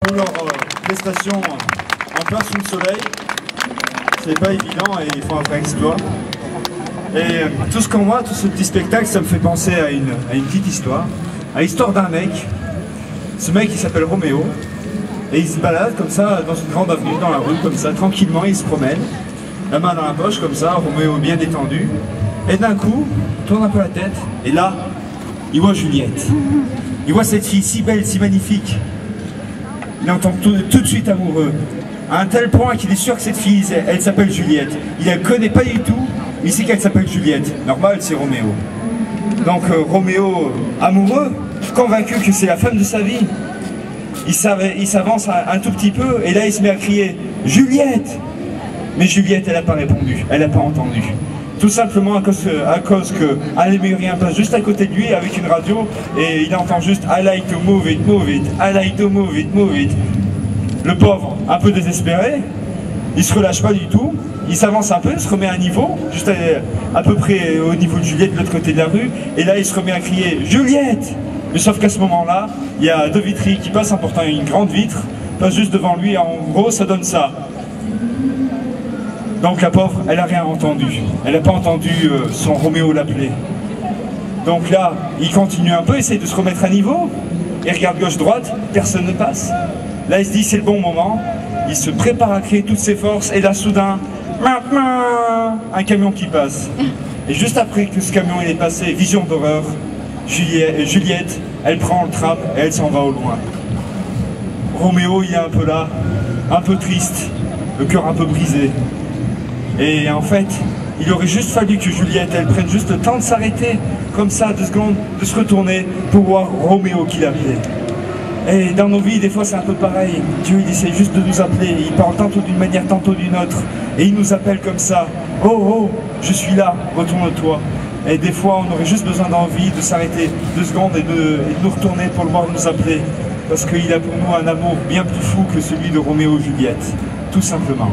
Pour leur prestation en plein sous le soleil, c'est pas évident et ils font un vrai exploit. Et tout ce qu'on voit, tout ce petit spectacle, ça me fait penser à une petite histoire. À l'histoire d'un mec. Ce mec il s'appelle Roméo. Et il se balade comme ça dans une grande avenue, dans la rue, comme ça, tranquillement, il se promène. La main dans la poche, comme ça, Roméo bien détendu. Et d'un coup, il tourne un peu la tête. Et là, il voit Juliette. Il voit cette fille si belle, si magnifique. Il entend tout de suite amoureux. À un tel point qu'il est sûr que cette fille, elle s'appelle Juliette. Il ne la connaît pas du tout, mais il sait qu'elle s'appelle Juliette. Normal, c'est Roméo. Donc Roméo, amoureux, convaincu que c'est la femme de sa vie, il s'avance un tout petit peu et là il se met à crier « Juliette !» Mais Juliette, elle n'a pas répondu, elle n'a pas entendu. Tout simplement à cause que un lémurien passe juste à côté de lui avec une radio et il entend juste I like to move it, I like to move it, move it. Le pauvre, un peu désespéré, il se relâche pas du tout, il s'avance un peu, il se remet à un niveau, juste à peu près au niveau de Juliette de l'autre côté de la rue, et là il se remet à crier Juliette! Mais sauf qu'à ce moment-là, il y a deux vitrines qui passent en portant une grande vitre, passe juste devant lui, et en gros ça donne ça. Donc la pauvre, elle n'a rien entendu. Elle n'a pas entendu son Roméo l'appeler. Donc là, il continue un peu, essaye de se remettre à niveau. Il regarde gauche-droite, personne ne passe. Là, il se dit c'est le bon moment. Il se prépare à créer toutes ses forces. Et là, soudain, un camion qui passe. Et juste après que ce camion il est passé, vision d'horreur, Juliette, elle prend le tram et elle s'en va au loin. Roméo, il est un peu là, un peu triste, le cœur un peu brisé. Et en fait, il aurait juste fallu que Juliette, elle prenne juste le temps de s'arrêter, comme ça, 2 secondes, de se retourner pour voir Roméo qui l'appelait. Et dans nos vies, des fois, c'est un peu pareil. Dieu, il essaie juste de nous appeler. Il parle tantôt d'une manière, tantôt d'une autre. Et il nous appelle comme ça. Oh, oh, je suis là, retourne-toi. Et des fois, on aurait juste besoin d'envie de s'arrêter 2 secondes et de nous retourner pour le voir nous appeler. Parce qu'il a pour nous un amour bien plus fou que celui de Roméo et Juliette. Tout simplement.